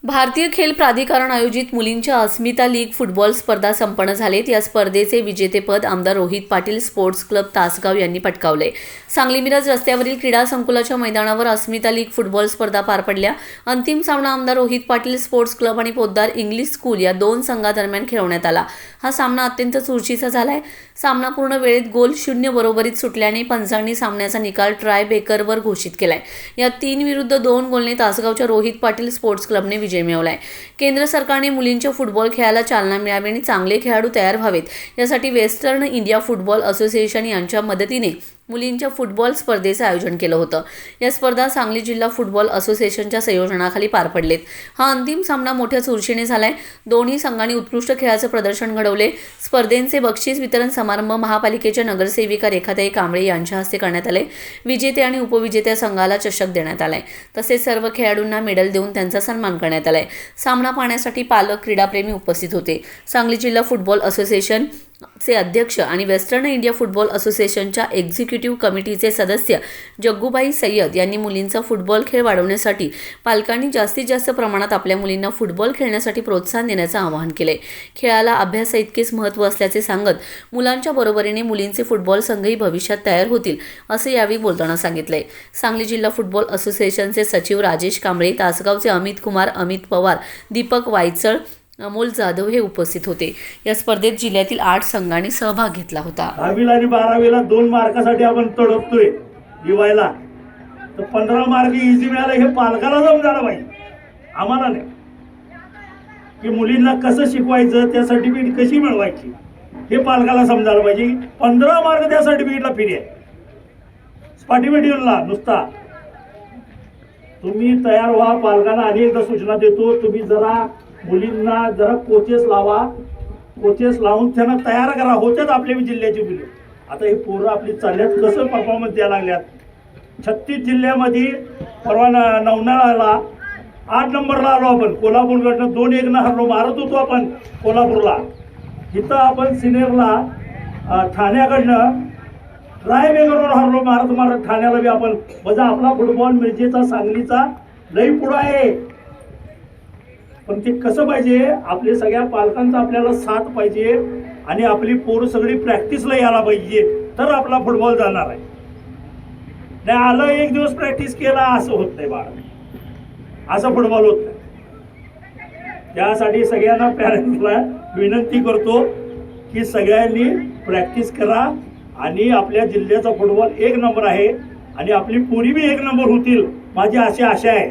भारतीय खेल प्राधिकरण आयोजित मुलींच्या अस्मिता लीग फुटबॉल स्पर्धा संपन्न झालेत। या स्पर्धेचे विजेतेपद आमदार रोहित पाटील स्पोर्ट्स क्लब तासगाव यांनी पटकावले। सांगली मिरज रस्त्यावरील क्रीडा संकुलाच्या मैदानावर अस्मिता लीग फुटबॉल स्पर्धा पार पडल्या। अंतिम सामना आमदार रोहित पाटील स्पोर्ट्स क्लब आणि पोद्दार इंग्लिश स्कूल या दोन संघादरम्यान खेळवण्यात आला। हा सामना अत्यंत चुरशीचा झालाय। सामना पूर्ण वेळेत गोल 0 बरोबरीत सुटल्याने पंचांनी सामन्याचा निकाल ट्राय बेकरवर घोषित केलाय। या 3-2 गोलने तासगावच्या रोहित पाटील स्पोर्ट्स क्लबने विजय मिळवलाय। केंद्र सरकारने मुलींच्या फुटबॉल खेळाला चालना मिळावी आणि चांगले खेळाडू तयार व्हावेत यासाठी वेस्टर्न इंडिया फुटबॉल असोसिएशन यांच्या मदतीने मुलींच्या फुटबॉल स्पर्धेचे आयोजन केलं होतं। या स्पर्धा सांगली जिल्हा फुटबॉल असोसिएशनच्या संयोजनाखाली पार पडलेत। हा अंतिम सामना मोठ्या चुरशीने झालाय। दोन्ही संघांनी उत्कृष्ट खेळाचं प्रदर्शन घडवले। स्पर्धेचे बक्षीस वितरण समारंभ महापालिकेच्या नगरसेविका रेखाताई कांबळे यांच्या हस्ते करण्यात आले। विजेते आणि उपविजेत्या संघाला चषक देण्यात आलाय। तसेच सर्व खेळाडूंना मेडल देऊन त्यांचा सन्मान करण्यात आलाय। सामना पाहण्यासाठी पालक, क्रीडाप्रेमी उपस्थित होते। सांगली जिल्हा फुटबॉल असोसिएशन चे अध्यक्ष आणि वेस्टर्न इंडिया फुटबॉल असोसिएशनच्या एक्झिक्युटिव्ह कमिटीचे सदस्य जग्गूबाई सय्यद यांनी मुलींचा फुटबॉल खेळ वाढवण्यासाठी पालकांनी जास्तीत जास्त प्रमाणात आपल्या मुलींना फुटबॉल खेळण्यासाठी प्रोत्साहन देण्याचं आवाहन केले। खेळाला अभ्यासाइतकेच महत्त्व असल्याचे सांगत मुलांच्या बरोबरीने मुलींचे फुटबॉल संघही भविष्यात तयार होतील असे यावेळी बोलताना सांगितले। सांगली जिल्हा फुटबॉल असोसिएशनचे सचिव राजेश कांबळे, तासगावचे अमित कुमार, अमित पवार, दीपक वायचळ, अमोल जाधव हे उपस्थित होते। या स्पर्धेत जिल्ह्यातील 8 संघांनी सहभाग घेतला होता। 10वी आणि 12वीला 2 मार्कासाठी आपण तडपतोय दिवायला, तर 15 मार्क इझी मिळाले हे पालकाला समजायला पाहिजे, आम्हाला नाही। की मुलींना कसं शिकवायचं, त्या सर्टिफिकेट कशी मिळवायची हे पालकाला समजायला पाहिजे। 15 मार्क त्या सर्टिफिकेटला फ्री आहे, सर्टिफिकेटला नुसता। तुम्ही तयार व्हा। पालकांना आणि एकदा सूचना देतो, तुम्ही जरा मुलींना जरा कोचेस लावा, कोचेस लावून त्यांना तयार करा। होत्यात आपल्या जिल्ह्याची मुली, आता हे पोरं आपली चालल्यात कसं परफॉर्मन्स द्यायला लागल्यात। 36 जिल्ह्यामध्ये परवा नवनाळाला 8 नंबरला आलो आपण। कोल्हापूरकडनं 2-1 हरलो, मारत होतो आपण कोल्हापूरला। इथं आपण सिनियरला ठाण्याकडनं ट्राय बेकरवर हरलो, मारत ठाण्याला बी आपण। म्हणजे आपला फुटबॉल मिरजेचा, सांगलीचा लई पुढं आहे। पण ते कसं पाहिजे, आपले सगळ्या पालकांचा आपल्याला साथ पाहिजे आणि आपली पोरं सगळी प्रॅक्टिसला यायला पाहिजे, तर आपला फुटबॉल जाणार आहे। नाही आलं एक दिवस प्रॅक्टिस केला असं होत नाही बाळा, असं फुटबॉल होत नाही। त्यासाठी सगळ्यांना पॅरेंट्सला विनंती करतो की सगळ्यांनी प्रॅक्टिस करा आणि आपल्या जिल्ह्याचा फुटबॉल 1 नंबर आहे आणि आपली पोरी बी 1 नंबर होतील, माझी अशी आशा आहे।